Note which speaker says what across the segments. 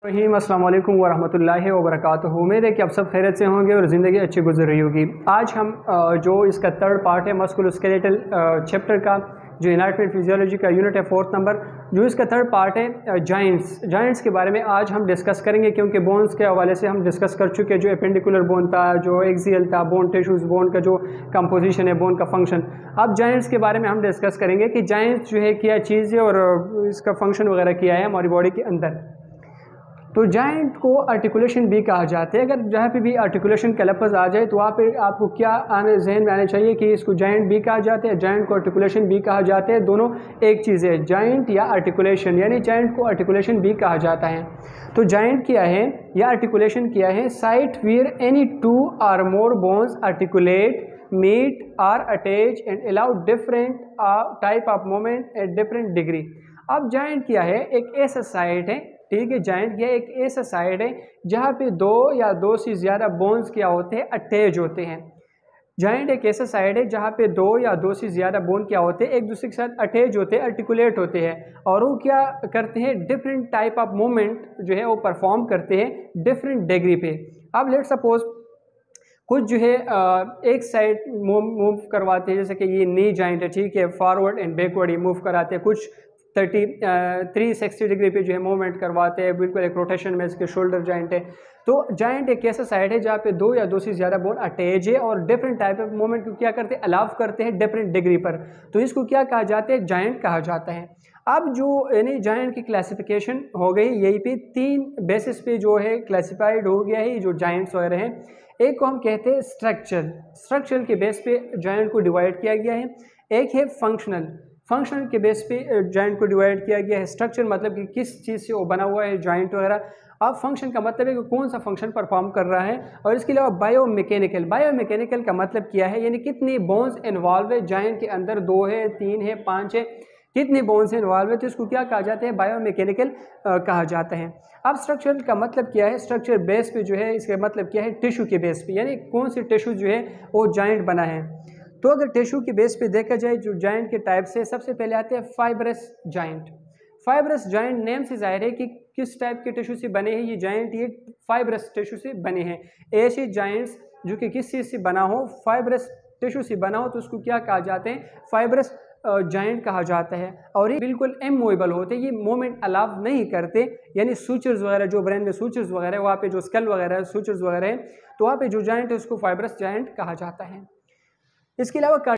Speaker 1: रहीम अस्सलाम वालेकुम वरहमतुल्लाहि वबरकातुहू। उम्मीद है कि आप सब खैरियत से होंगे और ज़िंदगी अच्छी गुजर रही होगी। आज हम जो इसका थर्ड पार्ट है मस्कुलोस्केलेटल चैप्टर का, जो एनाटॉमी फिजियोलॉजी का यूनिट है 4th नंबर, जो इसका थर्ड पार्ट है जॉइंट्स के बारे में आज हम डिस्कस करेंगे। क्योंकि बोन्स के हवाले से हम डिस्कस कर चुके हैं, जो एपेंडिकुलर बोन था, जो एक्सियल था, बोन टिश्यूज़, बोन का जो कंपोजिशन है, बोन का फंक्शन। अब जॉइंट्स के बारे में हम डिस्कस करेंगे कि जॉइंट्स जो है क्या चीज़ है और इसका फंक्शन वगैरह क्या है हमारी बॉडी के अंदर। तो जॉइंट को आर्टिकुलेशन भी कहा जाता है। अगर जहाँ पे भी आर्टिकुलेशन का लफ्ज़ आ जाए तो वहाँ पे आपको क्या आने जहन में आना चाहिए कि इसको जॉइंट भी कहा जाता है, जॉइंट को आर्टिकुलेशन भी कहा जाता है। दोनों एक चीज़ है, जॉइंट या आर्टिकुलेशन, यानी जॉइंट को आर्टिकुलेशन भी कहा जाता है। तो जॉइंट क्या है या आर्टिकुलेशन क्या है? साइट वेयर एनी टू और मोर बोन्स आर्टिकुलेट, मीट और attach and allow different type of movement at different degree. अब जॉइंट क्या है? एक ऐसा साइट है, ठीक है, जॉइंट क्या एक ऐसा साइड है जहाँ पे दो या दो से ज़्यादा बोन्स क्या होते हैं, अटैच होते हैं। जॉइंट एक ऐसा साइड है जहाँ पे दो या दो से ज़्यादा बोन क्या होते हैं, एक दूसरे के साथ अटैच होते हैं, आर्टिकुलेट होते हैं, और वो क्या करते हैं, डिफरेंट टाइप ऑफ मूवमेंट जो है वो परफॉर्म करते हैं डिफरेंट डिग्री पे। अब लेट सपोज कुछ जो है एक साइड मूव करवाते हैं, जैसे कि ये नी जॉइंट है, ठीक है, फॉरवर्ड एंड बैकवर्ड ये मूव कराते हैं। कुछ 360 डिग्री पे जो है मूवमेंट करवाते हैं, बिल्कुल एक रोटेशन में। इसके शोल्डर जॉइंट है। तो जॉइंट एक ऐसा साइड है जहाँ पे दो या दो से ज़्यादा बोन अटैच है और डिफरेंट टाइप ऑफ मूवमेंट को क्या करते हैं, अलाउ करते हैं डिफरेंट डिग्री पर। तो इसको क्या कहा जाता है? जॉइंट कहा जाता है। अब जो यानी जॉइंट की क्लासिफिकेशन हो गई, यही पे 3 बेसिस पे जो है क्लासिफाइड हो गया है ये जो जॉइंट्स वगैरह हैं। एक को हम कहते हैं स्ट्रक्चरल के बेस पे जॉइंट को डिवाइड किया गया है। एक है फंक्शनल के बेस पे जॉइंट को डिवाइड किया गया है। स्ट्रक्चर मतलब कि किस चीज़ से वो बना हुआ है जॉइंट वगैरह। अब फंक्शन का मतलब है कि कौन सा फंक्शन परफॉर्म कर रहा है। और इसके अलावा बायोमैकेनिकल का मतलब क्या है, यानी कितनी बोन्स इन्वॉल्व है जॉइंट के अंदर, 2 है, 3 है, 5 है, कितनी बोन्स इन्वॉल्व है, तो इसको क्या कहा जाता है? बायोमैकेनिकल कहा जाता है। अब स्ट्रक्चरल का मतलब क्या है? स्ट्रक्चर बेस पे जो है, इसका मतलब क्या है? टिश्यू के बेस पे, यानी कौन सी टिश्यू जो है वो जॉइंट बना है। तो अगर टिश्यू के बेस पे देखा जाए जो जॉइंट के टाइप से, सबसे पहले आते हैं फाइब्रस जॉइंट। नेम से जाहिर है कि किस टाइप के टिश्यू से बने हैं ये जॉइंट, ये फाइब्रस टिश्यू से बने हैं। ऐसे जॉइंट्स जो कि किस चीज़ से बना हो, फाइब्रस टिश्यू से बना हो, तो उसको क्या कहा जाते हैं? फाइब्रस जॉइंट कहा जाता है। और ये बिल्कुल इमूवेबल होते हैं, ये मूवमेंट अलाउ नहीं करते। यानी सूचर्स वगैरह, जो ब्रेन में सूचर्स वगैरह, वहाँ पे जो स्कल वगैरह सूचर्स वगैरह है, तो वहाँ पे जो जॉइंट है उसको फाइब्रस जॉइंट कहा जाता है। इसके अलावा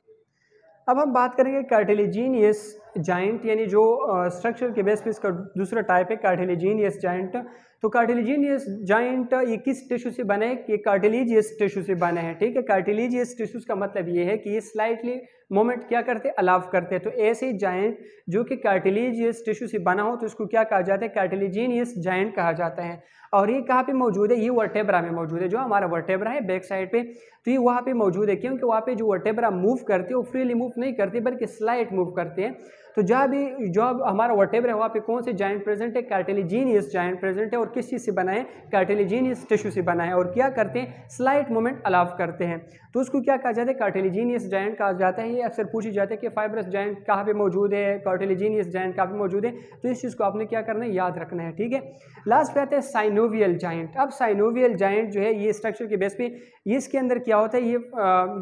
Speaker 1: अब हम बात करेंगे कार्टिलेजिनियस जॉइंट, यानी जो स्ट्रक्चर के बेस पे इसका दूसरा टाइप है कार्टिलेजिनियस जॉइंट। तो कार्टिलेजिनियस जॉइंट ये किस टिश्यू से बने हैं? ये कार्टिलेजियस टिश्यू से बने हैं, ठीक है। कार्टिलेजियस टिश्यूज का मतलब ये है कि ये स्लाइटली मूवमेंट क्या करते हैं, अलाउ करते हैं। तो ऐसे जॉइंट जो कि कार्टिलेजियस टिश्यू से बना हो तो इसको क्या कहा जाता है? कार्टिलेजिनियस जॉइंट कहा जाता है। और ये कहाँ पे मौजूद है? ये वर्टेब्रा में मौजूद है। जो हमारा वर्टेब्रा है बैक साइड पे, तो ये वहाँ पे मौजूद है। क्योंकि वहाँ पे जो वर्टेब्रा मूव करती है वो फ्रीली मूव नहीं करती बल्कि स्लाइट मूव करते हैं। तो जहाँ भी जो हमारा वर्टेब्रा है वहाँ पे कौन से जॉइंट प्रेजेंट है? कार्टिलेजिनियस जॉइंट प्रेजेंट है। और किस चीज़ से बना है? कार्टिलेजिनियस टिश्यू से बना है। और क्या करते हैं? स्लाइट मूवमेंट अलाउ करते हैं। तो उसको क्या कहा जाता है? कार्टिलेजिनियस जॉइंट कहा जाता है। ये अक्सर पूछी जाता है कि फाइब्रस जॉइंट कहाँ पे मौजूद है, कार्टिलेजिनियस जॉइंट कहाँ पे मौजूद है। तो इस चीज़ को आपने क्या करना है? याद रखना है, ठीक है। लास्ट पे आते हैं साइनोवियल जॉइंट। अब साइनोवियल जॉइंट जो है ये स्ट्रक्चर के बेस पे, ये इसके अंदर क्या होता है, ये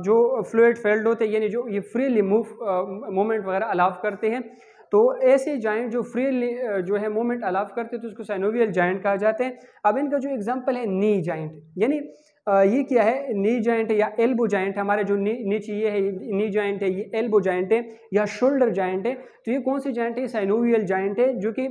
Speaker 1: जो फ्लूइड फेल्ड होते हैं, यानी जो ये फ्रीली मूवमेंट वगैरह अलाउ करते हैं। तो ऐसे जॉइंट जो फ्रीली जो है मूवमेंट अलाउ करते हैं तो उसको साइनोवियल जॉइंट कहा जाते हैं। अब इनका जो एग्जांपल है नी जॉइंट, यानी ये क्या है? नी जॉइंट है या एल्बो जॉइंट। हमारे जो नीचे ये है नी जॉइंट है, ये एल्बो जॉइंट है या शोल्डर जॉइंट है। तो ये कौन सी जॉइंट है? साइनोवियल जॉइंट है, जो कि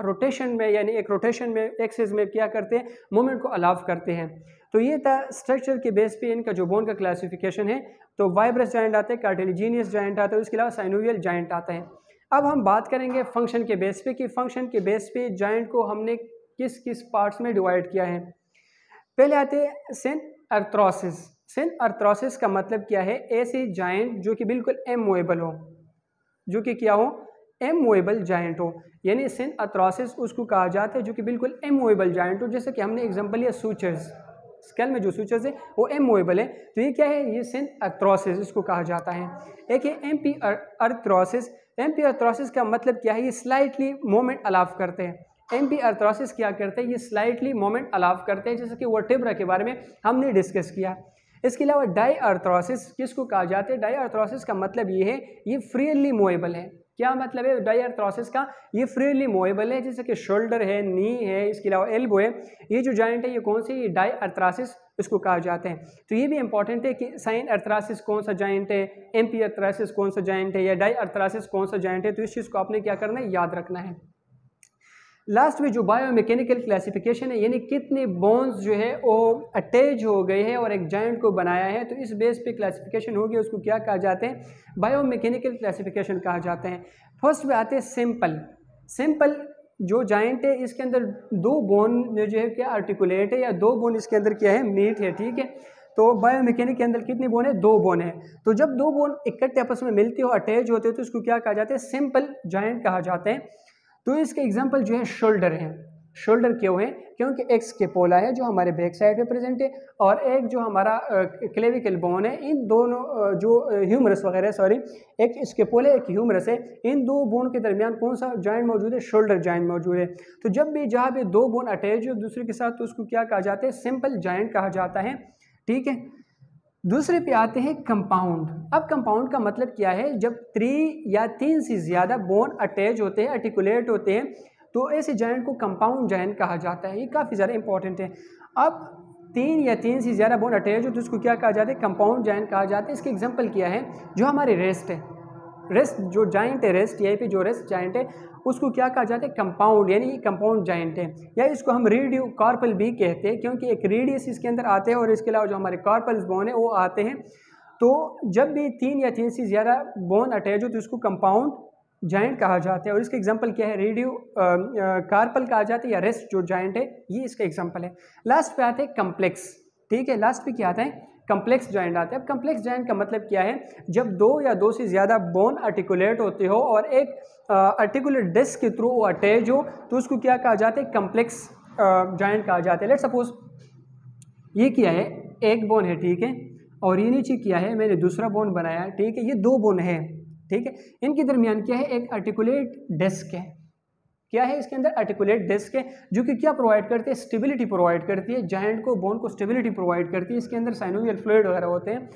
Speaker 1: रोटेशन में, यानी एक रोटेशन में, एक्सिस में क्या करते हैं? मूवमेंट को अलाउ करते हैं। तो ये था स्ट्रक्चर के बेस पे इनका जो बोन का क्लासिफिकेशन है। तो वाइब्रस जॉइंट आता है, कार्टिलेजिनियस जॉइंट आता है, उसके अलावा साइनोवियल जॉइंट आता है। अब हम बात करेंगे फंक्शन के बेस पे कि फंक्शन के बेस पे जॉइंट को हमने किस किस पार्ट्स में डिवाइड किया है। पहले आते हैं सेन अर्थ्रोसिस का मतलब क्या है? ऐसे जॉइंट जो कि बिल्कुल इमूवेबल हो, जो कि क्या हो? इमूवेबल जॉइंट हो, यानी सेन अर्थ्रोसिस उसको कहा जाता है जो कि बिल्कुल इमूवेबल जॉइंट हो। जैसे कि हमने एग्जांपल लिया सूचर्स, स्केल में जो सूचर्स है वो इमूवेबल है, तो ये क्या है? ये सेन अर्थ्रोसिस इसको कहा जाता है। एक है एम्पी अर्थ्रोसिस। एम्पी अर्थ्रोसिस का मतलब क्या है? ये स्लाइटली मूवमेंट अलाउ करते हैं। एम्पी अर्थरासिस क्या करते हैं, ये स्लाइटली मोमेंट अलाउ करते हैं, जैसे कि वर्टेब्रा के बारे में हमने डिस्कस किया। इसके अलावा डाई अर्थरासिस किसको कहा जाता है, डाई अर्थरासिस का मतलब ये है ये फ्रीली मूवेबल है। क्या मतलब है डाई अर्थरासिस का, ये फ्रीली मूवेबल है, जैसे कि शोल्डर है, नी है, इसके अलावा एल्बो है, ये जो जॉइंट है ये कौन सी, ये डाई अर्थरासिस इसको कहा जाते हैं। तो ये भी इंपॉर्टेंट है कि साइन अर्थरासिस कौन सा जॉइंट है, एम्पी अर्थरासिस कौन सा जॉइंट है, या डाई अर्थरासिस कौन सा जॉइंट है, तो इस चीज़ को आपने क्या करना है, याद रखना है। लास्ट में जो बायोमैकेनिकल क्लासिफिकेशन है, यानी कितने बोन्स जो है वो अटैच हो गए हैं और एक जॉइंट को बनाया है, तो इस बेस पे क्लासिफिकेशन होगी, उसको क्या कहा जाते हैं, बायोमैकेनिकल क्लासिफिकेशन कहा जाते हैं। फर्स्ट में आते हैं सिंपल। सिंपल जो जॉइंट है इसके अंदर दो बोन जो है क्या आर्टिकुलेट है, या दो बोन इसके अंदर क्या है, मीट है, ठीक है। तो बायोमैकेनिक के अंदर कितनी बोन है, दो बोन है। तो जब दो बोन इकट्ठे आपस में मिलते हो, अटैच होते हो, तो इसको क्या कहा जाता है, सिंपल जॉइंट कहा जाते हैं। तो इसके एग्जांपल जो है शोल्डर है। शोल्डर क्यों है, क्योंकि एक स्केपोला है जो हमारे बैक साइड पे प्रेजेंट है, और एक जो हमारा क्लेविकल बोन है, इन दोनों जो ह्यूमरस वगैरह, सॉरी, एक स्केपोला एक ह्यूमरस है, इन दो बोन के दरमियान कौन सा जॉइंट मौजूद है, शोल्डर जॉइंट मौजूद है। तो जब भी जहाँ पे दो बोन अटैच हो दूसरे के साथ, तो उसको क्या कहा जाता है, सिंपल जॉइंट कहा जाता है, ठीक है। दूसरे पे आते हैं कंपाउंड। अब कंपाउंड का मतलब क्या है, जब 3 या 3 से ज़्यादा बोन अटैच होते हैं, आर्टिकुलेट होते हैं, तो ऐसे जॉइंट को कंपाउंड जॉइंट कहा जाता है। ये काफ़ी ज़्यादा इंपॉर्टेंट है। अब 3 या 3 से ज़्यादा बोन अटैच हो तो उसको क्या कहा जाता है, कंपाउंड जॉइंट कहा जाता है। इसके एग्जाम्पल क्या है, जो हमारे रेस्ट है, रेस्ट जो जॉइंट है, रेस्ट यहीं पे जो रेस्ट जॉइंट है, उसको क्या कहा जाता है, कंपाउंड, यानी ये कंपाउंड जॉइंट है, या इसको हम रेडियो कार्पल भी कहते हैं, क्योंकि एक रेडियस इसके अंदर आते हैं और इसके अलावा जो हमारे कार्पल्स बोन है वो आते हैं। तो जब भी 3 या 3 से ज़्यादा बोन अटैच हो तो इसको कंपाउंड जॉइंट कहा जाता है। और इसका एग्जांपल क्या है, रेडियो कार्पल कहा जाता है, या रेस्ट जो जॉइंट है, ये इसका एग्जांपल है। लास्ट पे आते हैं कम्प्लेक्स, ठीक है। लास्ट पे क्या आता है, कम्प्लेक्स जॉइंट आता है। अब कम्प्लेक्स जॉइंट का मतलब क्या है, जब 2 या 2 से ज़्यादा बोन आर्टिकुलेट होते हो और एक आर्टिकुलर डिस्क के थ्रू वो अटैच हो, तो उसको क्या कहा जाता है, कम्प्लेक्स जॉइंट कहा जाता है। लेट्स सपोज ये क्या है, एक बोन है, ठीक है, और ये नीचे क्या है, मैंने दूसरा बोन बनाया, ठीक है, ये 2 बोन है, ठीक है। इनके दरमियान क्या है, एक आर्टिकुलेट डिस्क है। क्या है इसके अंदर, आर्टिकुलेट डिस्क है, जो कि क्या प्रोवाइड करती है, स्टेबिलिटी प्रोवाइड करती है, जॉइंट को, बोन को स्टेबिलिटी प्रोवाइड करती है। इसके अंदर साइनोवियल फ्लूइड वगैरह होते हैं।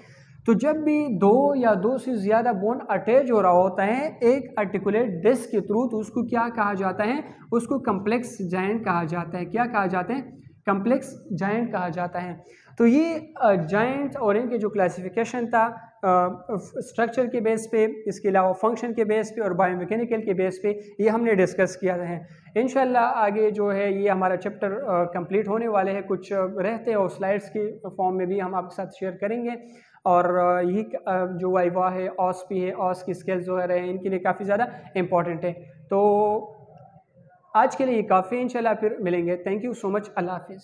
Speaker 1: तो जब भी 2 या 2 से ज़्यादा बोन अटैच हो रहा होता है एक आर्टिकुलेट डिस्क के थ्रू, तो उसको क्या कहा जाता है, उसको कम्प्लेक्स जॉइंट कहा जाता है। क्या कहा जाता है, कम्प्लेक्स जॉइंट कहा जाता है। तो ये जॉइंट्स और इनके जो क्लासिफिकेशन था स्ट्रक्चर के बेस पे, इसके अलावा फंक्शन के बेस पे और बायोमैकेनिकल के बेस पे, ये हमने डिस्कस किया है। इंशाल्लाह आगे जो है ये हमारा चैप्टर कंप्लीट होने वाले हैं, कुछ रहते हैं और स्लाइड्स की फॉर्म में भी हम आपके साथ शेयर करेंगे। और यही जो वाइवा है, ऑस पी है, ऑस की स्किल्स वगैरह हैं, इनके लिए काफ़ी ज़्यादा इंपॉर्टेंट है। तो आज के लिए ये काफ़ी, इंशाल्लाह फिर मिलेंगे। थैंक यू सो मच, अल्लाह हाफिज़।